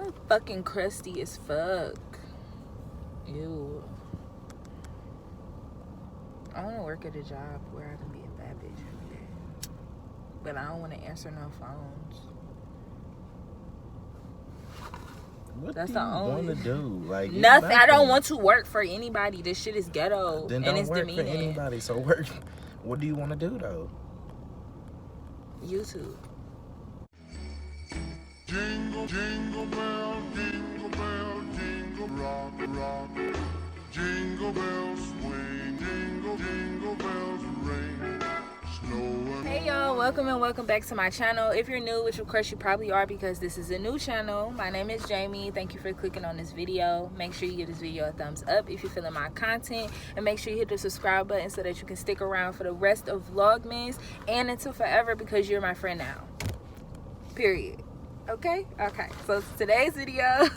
I'm fucking crusty as fuck. Ew. I want to work at a job where I can be a bad bitch every day. But I don't want to answer no phones. What That's do the you only want to do? Like nothing. I don't want to work for anybody. This shit is ghetto. Then and don't it's work demeaning. for anybody. So work. What do you want to do though? YouTube. Jingle, jingle bell, jingle bell, jingle rock, rock. Jingle bells swing, jingle, jingle bells ring. Snowing. Hey y'all, welcome back to my channel. If you're new, which of course you probably are because this is a new channel, my name is Jaime. Thank you for clicking on this video. Make sure you give this video a thumbs up if you're feeling my content, and make sure you hit the subscribe button so that you can stick around for the rest of Vlogmas and until forever, because you're my friend now, period. Okay, so today's video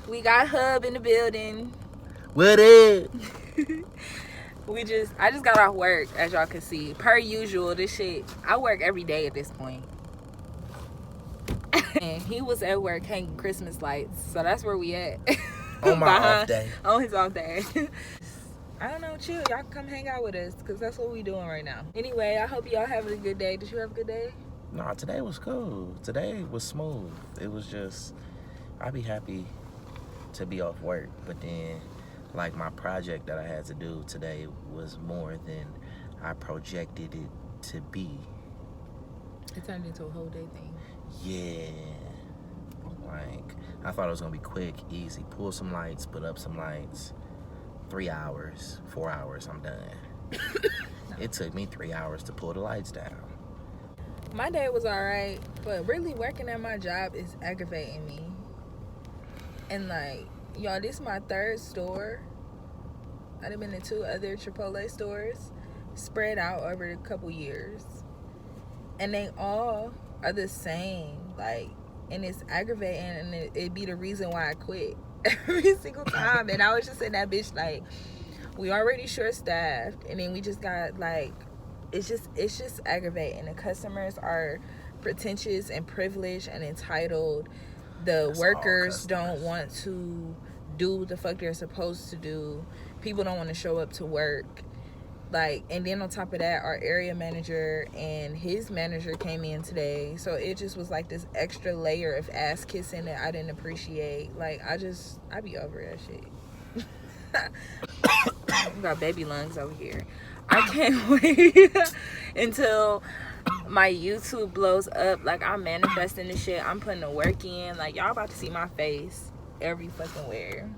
we got Hubb in the building. What is? I just got off work, as y'all can see. Per usual, this shit, I work every day at this point. And he was at work hanging Christmas lights, so that's where we at. On my off day. On his off day. I don't know, chill. Y'all can come hang out with us, because that's what we doing right now. Anyway, I hope y'all having a good day. Did you have a good day? No, today was cool. Today was smooth. It was just, I'd be happy to be off work, but then like my project that I had to do today was more than I projected it to be. It turned into a whole day thing. Yeah. Like, I thought it was gonna be quick, easy. Pull some lights, put up some lights. 3 hours, 4 hours, I'm done. No. It took me 3 hours to pull the lights down. My day was alright, but really working at my job is aggravating me. And like, y'all, this is my third store. I've been in 2 other Chipotle stores spread out over a couple years, and they all are the same. Like, and it's aggravating, and it'd be the reason why I quit every single time. And I was just in that bitch like, we already short staffed, and then we just got like, it's just aggravating. The customers are pretentious and privileged and entitled. The workers don't want to do what the fuck they're supposed to do. People don't want to show up to work. Like, and then on top of that, our area manager and his manager came in today, so it just was like this extra layer of ass kissing that I didn't appreciate. Like, I be over that shit. We got baby lungs over here. I can't wait until my YouTube blows up. Like, I'm manifesting this shit. I'm putting the work in. Like, y'all about to see my face every fucking where,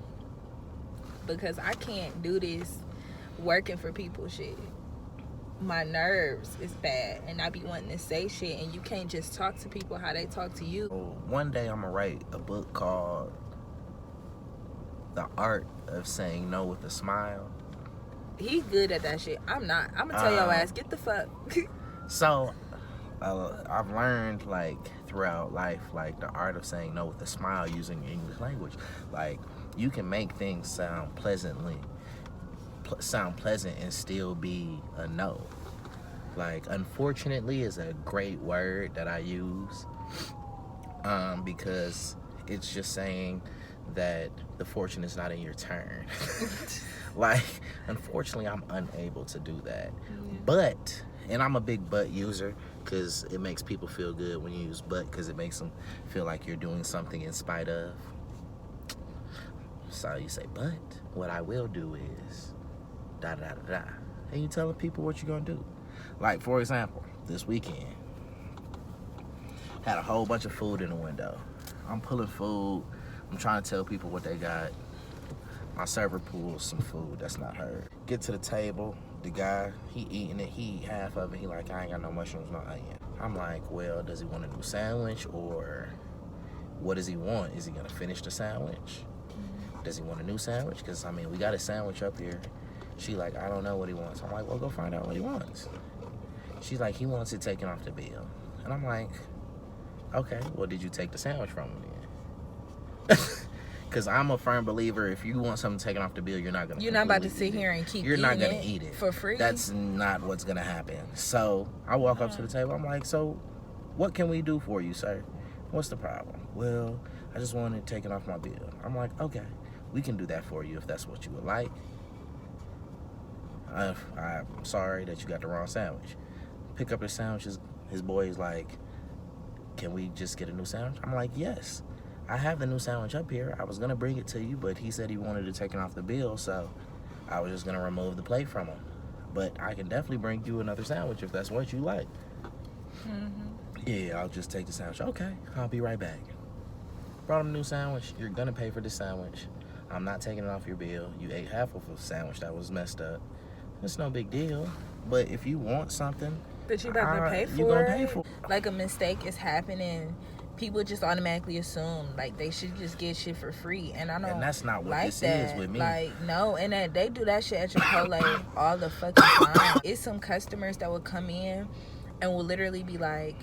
because I can't do this working for people shit. My nerves is bad, and I be wanting to say shit, and you can't just talk to people how they talk to you. One day I'm gonna write a book called The Art of Saying No with a Smile. He good at that shit. I'm not. I'm gonna tell your ass, get the fuck. So I've learned, like, throughout life, like, the art of saying no with a smile using English language. Like, you can make things sound pleasant and still be a no. Like, unfortunately is a great word that I use, because it's just saying that the fortune is not in your turn. Like, unfortunately, I'm unable to do that. Yeah. But, and I'm a big but user, because it makes people feel good when you use but, because it makes them feel like you're doing something in spite of. So you say, but what I will do is da da da da, and you telling people what you're gonna do. Like, for example, this weekend had a whole bunch of food in the window. I'm pulling food. I'm trying to tell people what they got. My server pulls some food that's not her. Get to the table, the guy, he eating it, he eat half of it, he like, I ain't got no mushrooms, no onion. I'm like, well, does he want a new sandwich, or what does he want? Is he gonna finish the sandwich? Does he want a new sandwich? Because, I mean, we got a sandwich up here. She like, I don't know what he wants. I'm like, well, go find out what he wants. She's like, he wants it taken off the bill. And I'm like, okay, well, did you take the sandwich from him then? Because I'm a firm believer, if you want something taken off the bill, you're not about to sit here and keep eating it. You're not going to eat it for free. That's not what's going to happen. So I walk up to the table. I'm like, so what can we do for you, sir? What's the problem? Well, I just wanted it taken off my bill. I'm like, okay, we can do that for you if that's what you would like. I'm sorry that you got the wrong sandwich. Pick up his sandwiches. His boy is like, can we just get a new sandwich? I'm like, yes. I have the new sandwich up here. I was going to bring it to you, but he said he wanted it taken off the bill, so I was just going to remove the plate from him. But I can definitely bring you another sandwich if that's what you like. Yeah, I'll just take the sandwich. Okay, I'll be right back. Brought him a new sandwich. You're going to pay for the sandwich. I'm not taking it off your bill. You ate half of a sandwich that was messed up. It's no big deal. But if you want something that you about to pay for, you're gonna pay for it. Like a mistake is happening, people just automatically assume like they should just get shit for free, and I don't. And that's not what like this that. is with me. Like no, and that they do that shit at Chipotle all the fucking time. It's some customers that will come in and will literally be like,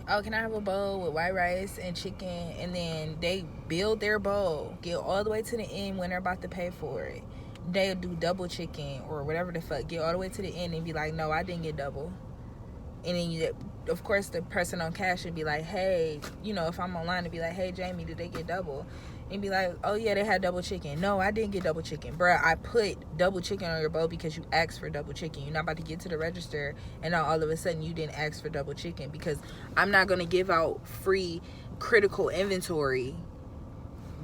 oh, can I have a bowl with white rice and chicken? And then they build their bowl, get all the way to the end when they're about to pay for it. They'll do double chicken or whatever the fuck, get all the way to the end and be like, no, I didn't get double. And then, of course, the person on cash would be like, hey, you know, if I'm online, to be like, hey, Jamie, did they get double? And be like, oh, yeah, they had double chicken. No, I didn't get double chicken. Bruh, I put double chicken on your bowl because you asked for double chicken. You're not about to get to the register and now all of a sudden you didn't ask for double chicken, because I'm not going to give out free critical inventory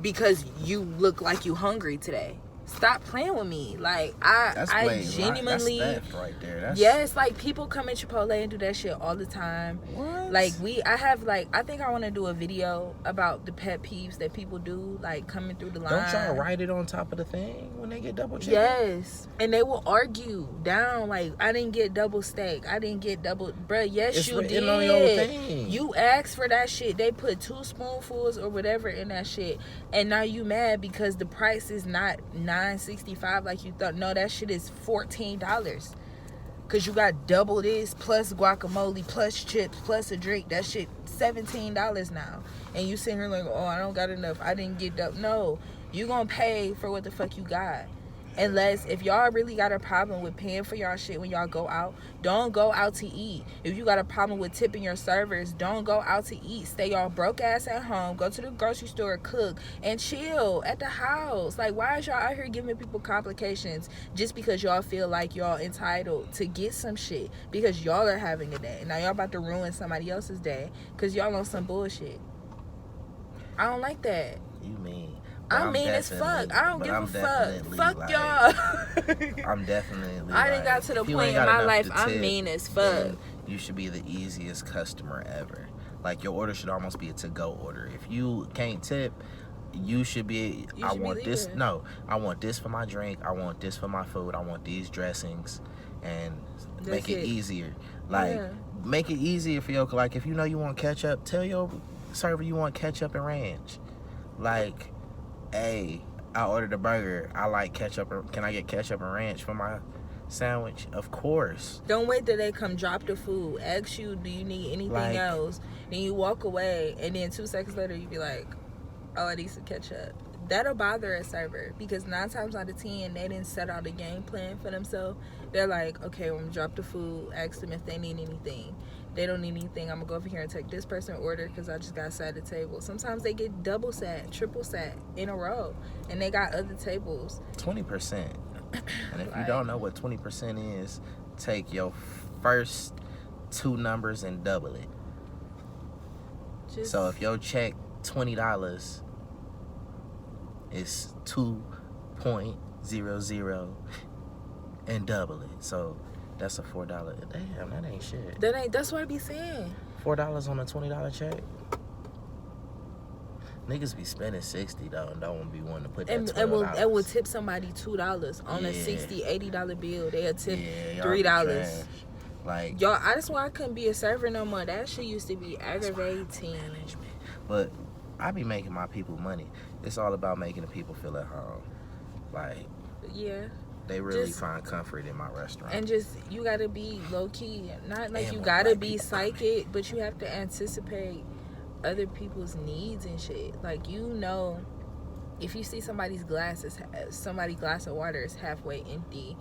because you look like you hungry today. Stop playing with me. Like, I genuinely, that's theft right there. Yes, like people come in Chipotle and do that shit all the time. What? Like I think I want to do a video about the pet peeves that people do, like coming through the line. Don't y'all write it on top of the thing when they get double chicken? Yes, and they will argue down like, I didn't get double steak, I didn't get double. Bruh, yes, it's you did. On your thing. You asked for that shit. They put 2 spoonfuls or whatever in that shit, and now you mad because the price is not $9.65 like you thought. No, that shit is $14 because you got double this plus guacamole plus chips plus a drink. That shit $17 now, and you sitting here like, oh, I don't got enough, I didn't get double. No, you gonna pay for what the fuck you got. Unless, if y'all really got a problem with paying for y'all shit when y'all go out, don't go out to eat. If you got a problem with tipping your servers, don't go out to eat. Stay y'all broke ass at home. Go to the grocery store, cook, and chill at the house. Like, why is y'all out here giving people complications just because y'all feel like y'all entitled to get some shit because y'all are having a day? Now y'all about to ruin somebody else's day because y'all on some bullshit. I don't like that. You mean? I'm mean as fuck. I don't give a fuck. Fuck like, y'all. I'm definitely. I done got to the point in my life I'm mean as fuck. You should be the easiest customer ever. Like, your order should almost be a to-go order. If you can't tip, you should be. I want this. No, I want this for my drink. I want this for my food. I want these dressings, and make it easier. Like, make it easier for you. Like, if you know you want ketchup, tell your server you want ketchup and ranch. Like, hey, I ordered a burger. I like ketchup. Can I get ketchup and ranch for my sandwich? Of course. Don't wait till they come drop the food. Ask you, do you need anything else? Then you walk away, and then 2 seconds later, you be like, oh, I need some ketchup. That'll bother a server because 9 times out of 10, they didn't set out a game plan for themselves. They're like, okay, I'm gonna drop the food, ask them if they need anything. They don't need anything, I'm gonna go over here and take this person order because I just got sat at the table. Sometimes they get double sat, triple sat in a row, and they got other tables. 20%. And if you don't know what 20% is, take your first 2 numbers and double it. So if your check $20, it's 2.00 and double it. So that's a $4. Damn, that ain't shit. That's what I be saying. $4 on a $20 check. Niggas be spending $60 though, and don't be wanting to put that $12. And will tip somebody $2 on a $60, $80 bill. They'll tip $3. Like, y'all, that's why I couldn't be a server no more. That shit used to be aggravating. But I be making my people money. It's all about making the people feel at home. Like, yeah. They really find comfort in my restaurant. And just, you gotta be low key. Not like you gotta be psychic, but you have to anticipate other people's needs and shit. Like, you know, if you see somebody's glass of water is halfway empty,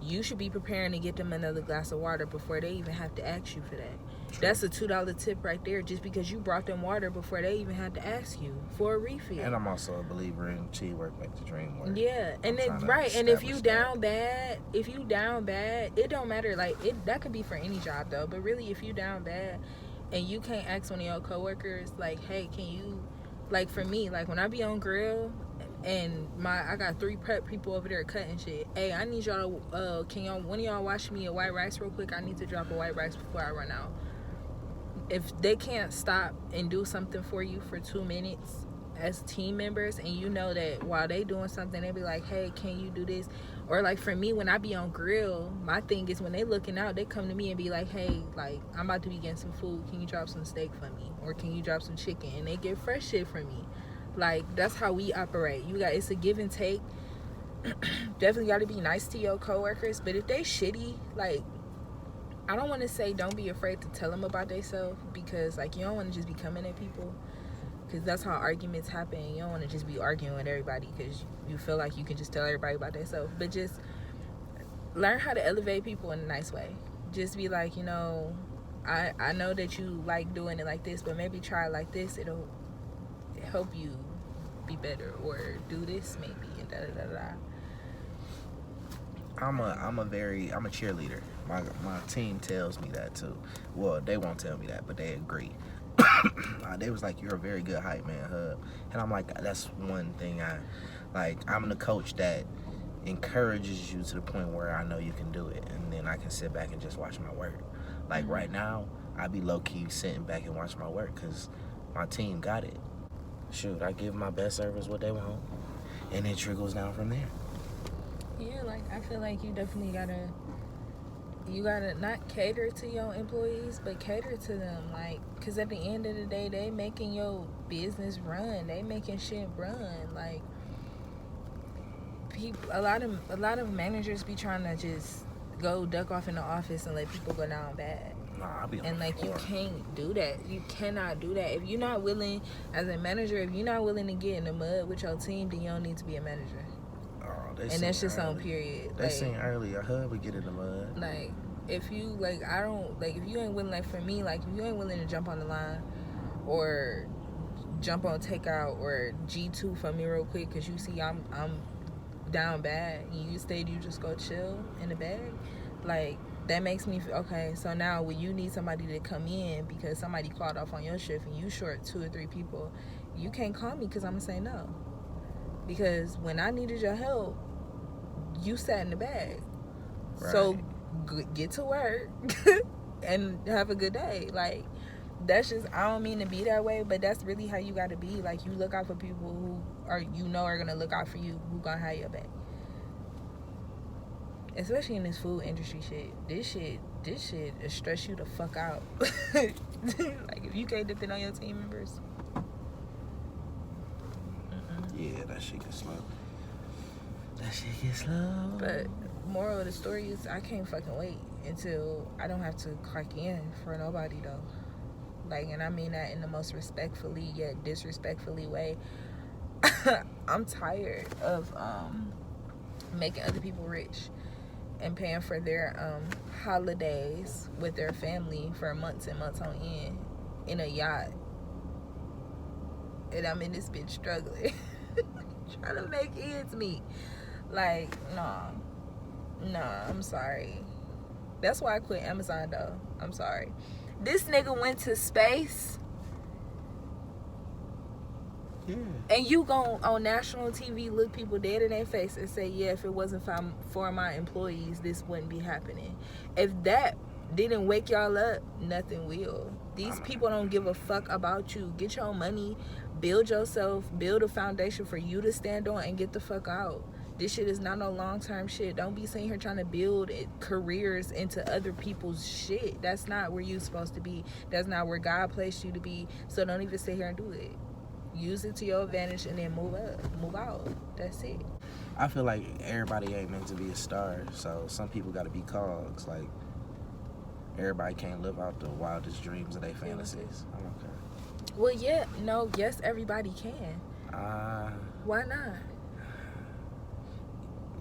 you should be preparing to get them another glass of water before they even have to ask you for that. That's a $2 tip right there, just because you brought them water before they even had to ask you for a refill. And I'm also a believer in cheat-work makes the dream work. Yeah, and then and if you down bad, it don't matter. Like that could be for any job though. But really, if you down bad, and you can't ask one of your coworkers, like, hey, can you, like for me, like when I be on grill, and I got 3 prep people over there cutting shit. Hey, I need y'all to, one of y'all wash me a white rice real quick? I need to drop a white rice before I run out. If they can't stop and do something for you for 2 minutes as team members, and you know that while they doing something, they be like, hey, can you do this? Or like for me, when I be on grill, my thing is when they looking out, they come to me and be like, hey, like I'm about to be getting some food. Can you drop some steak for me? Or can you drop some chicken? And they get fresh shit for me. Like, that's how we operate. It's a give and take. Definitely got to be nice to your coworkers. But if they shitty, like, I don't want to say don't be afraid to tell them about themselves, because, like, you don't want to just be coming at people, because that's how arguments happen. You don't want to just be arguing with everybody because you feel like you can just tell everybody about themselves. But just learn how to elevate people in a nice way. Just be like, I know that you like doing it like this, but maybe try it like this. It'll help you be better, or do this maybe, and da da da da. I'm a cheerleader. My team tells me that too. Well, they won't tell me that, but they agree. They was like, you're a very good hype man, Hubb. And I'm like, that's one thing I'm the coach that encourages you to the point where I know you can do it, and then I can sit back and just watch my work. Like right now, I be low-key sitting back and watch my work because my team got it. Shoot, I give my best service what they want, and it trickles down from there. Yeah, like I feel like you definitely gotta not cater to your employees, but cater to them, like, because at the end of the day, they making your business run. They making shit run. Like, people, a lot of managers be trying to just go duck off in the office and let people go down bad. Nah, I'll be on and like the floor. You can't do that. You cannot do that. If you're not willing, as a manager, if you're not willing to get in the mud with your team, then you don't need to be a manager. And that's just on period. They seen earlier, Hubb would get in the mud. Like, if you, like, I don't, like, if you ain't willing, like, for me, like, if you ain't willing to jump on the line or jump on takeout or G2 for me real quick because you see I'm down bad, and you just go chill in the bag, like, that makes me feel, okay, so now when you need somebody to come in because somebody called off on your shift and you short 2 or 3 people, you can't call me because I'm going to say no. Because when I needed your help, you sat in the bag. Right. So get to work and have a good day. Like, that's just, I don't mean to be that way, but that's really how you got to be. Like, you look out for people who are going to look out for you, who going to have your back. Especially in this food industry shit. This shit will stress you the fuck out. Like, if you can't depend on your team members. Yeah, that shit gets slow. But moral of the story is I can't fucking wait until I don't have to clock in for nobody though. Like, and I mean that in the most respectfully yet disrespectfully way. I'm tired of making other people rich and paying for their holidays with their family for months and months on end in a yacht. And I'm in this bitch struggling. Trying to make ends meet. Like, nah, I'm sorry. That's why I quit Amazon though. I'm sorry. This nigga went to space. Yeah. And you go on national TV, look people dead in their face and say, yeah, if it wasn't for my employees, this wouldn't be happening. If that didn't wake y'all up, nothing will. These people don't give a fuck about you. Get your money, build yourself, build a foundation for you to stand on, and get the fuck out. This shit is not no long-term shit. Don't be sitting here trying to build careers into other people's shit. That's not where you're supposed to be. That's not where God placed you to be. So don't even sit here and do it. Use it to your advantage and then move out. That's it. I feel like everybody ain't meant to be a star, so some people got to be cogs. Like, everybody can't live out the wildest dreams of their fantasies. I'm okay. Well, yeah, no, yes, everybody can. Why not?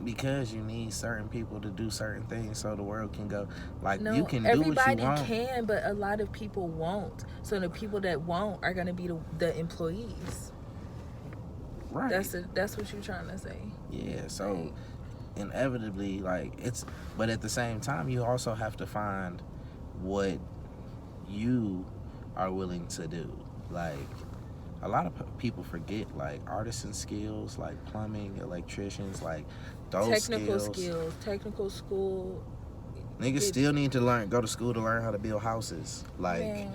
Because you need certain people to do certain things so the world can go. Like, No, you can do what you want. everybody can, but a lot of people won't. So the people that won't are going to be the employees. Right. That's what you're trying to say. Yeah, so inevitably, like, it's... But at the same time, you also have to find what you are willing to do. Like, a lot of people forget, like, artisan skills, like plumbing, electricians, like, those Technical school. Niggas still need to go to school to learn how to build houses. Like,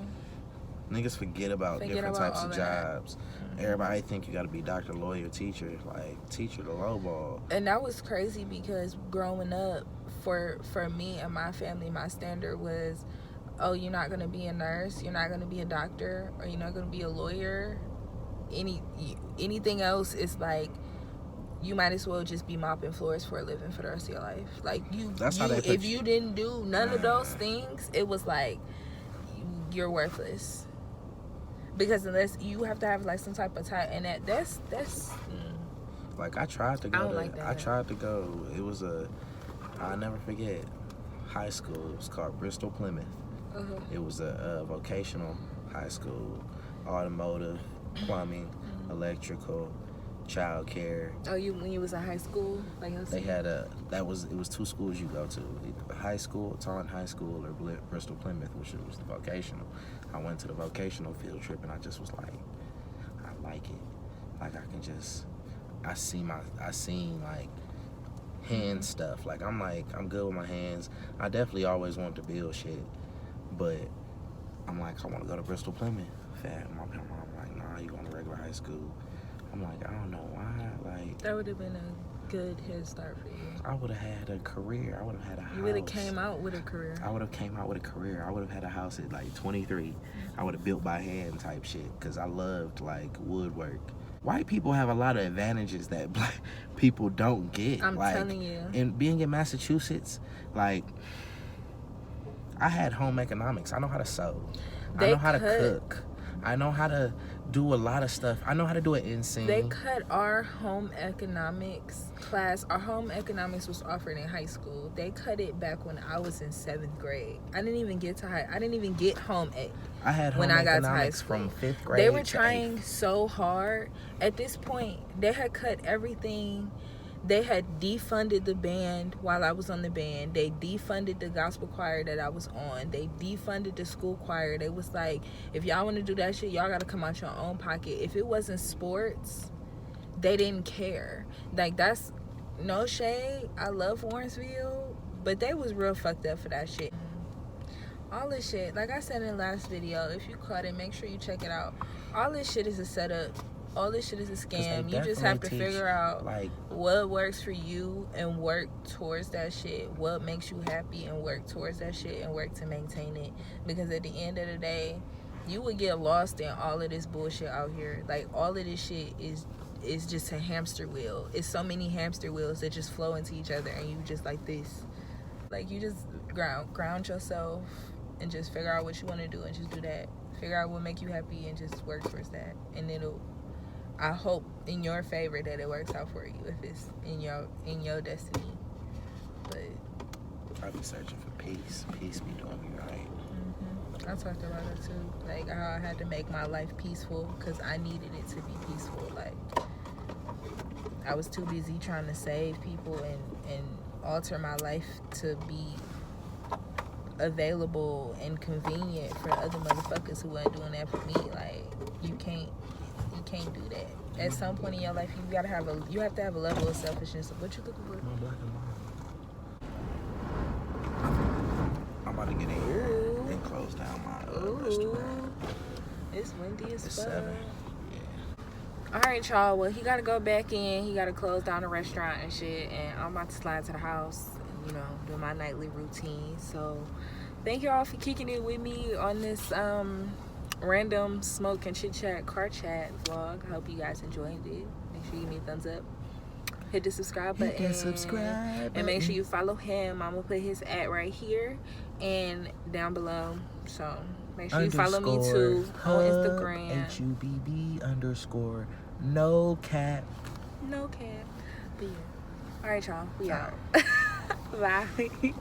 niggas forget about different types of jobs. Everybody think you got to be doctor, lawyer, teacher. Like, teacher the low ball. And that was crazy because growing up, for me and my family, my standard was, oh, you're not going to be a nurse, you're not going to be a doctor, or you're not going to be a lawyer. Anything else is like, you might as well just be mopping floors for a living for the rest of your life. Like, if you didn't do none of those things, it was like, you're worthless. Because unless you have to have like some type of and that's like, I tried to go. I don't like that. I tried to go. It was I'll never forget, high school. It was called Bristol Plymouth. It was a vocational high school, automotive, plumbing, electrical, child care. Oh, when you was in high school? Like, they had it was 2 schools you go to, either high school, Taunton High School, or Bristol Plymouth, which was the vocational. I went to the vocational field trip, and I just was like, I like it. Like, I seen like hand stuff. Like, I'm good with my hands. I definitely always wanted to build shit, but I'm like, I want to go to Bristol Plymouth. My mom like, nah, you going to regular high school. I'm like, I don't know why. Like, that would have been a good head start for you. I would have had a career. I would have had a house. You would have came out with a career. I would have came out with a career. I would have had a house at like 23. I would have built by hand type shit, because I loved like woodwork. White people have a lot of advantages that black people don't get. I'm telling you. And being in Massachusetts, like, I had home economics. I know how to sew. I know how to cook. I know how to do a lot of stuff. I know how to do an inseam. They cut our home economics class. Our home economics was offered in high school. They cut it back when I was in 7th grade. I didn't even get home ec. I had home economics from 5th grade. They were trying so hard. At this point, they had cut everything. They had defunded the band while I was on the band. They defunded the gospel choir that I was on. They defunded the school choir. They was like, if y'all want to do that shit, y'all got to come out your own pocket. If it wasn't sports, they didn't care. Like, that's no shade. I love Warrensville, but they was real fucked up for that shit. All this shit, like I said in the last video, if you caught it, make sure you check it out. All this shit is a setup. All this shit is a scam. You just have to figure out what works for you and work towards that shit. What makes you happy and work towards that shit and work to maintain it. Because at the end of the day, you would get lost in all of this bullshit out here. Like, all of this shit is just a hamster wheel. It's so many hamster wheels that just flow into each other, and you just like this. Like, you just ground yourself and just figure out what you want to do and just do that. Figure out what make you happy and just work towards that. And I hope in your favor that it works out for you if it's in your destiny. But I be searching for peace. Peace be doing me right. I talked about it too. Like, how I had to make my life peaceful because I needed it to be peaceful. Like, I was too busy trying to save people and alter my life to be available and convenient for other motherfuckers who weren't doing that for me. Like, you can't do that. At some point in your life, you have to have a level of selfishness. What you looking for? I'm about to get in here and close down my restaurant. It's windy as fuck. 7. All right, y'all. Well, he got to go back in. He got to close down the restaurant and shit. And I'm about to slide to the house and, do my nightly routine. So, thank y'all for kicking it with me on this random smoke and chit chat car chat vlog. I hope you guys enjoyed it. Make sure you give me a thumbs up. Hit the subscribe button. And make sure you follow him. I'm gonna put his @ right here and down below. So make sure you follow me too on Instagram. HUBB_. No cap. No cap. But yeah. All right, y'all. We All out. Bye.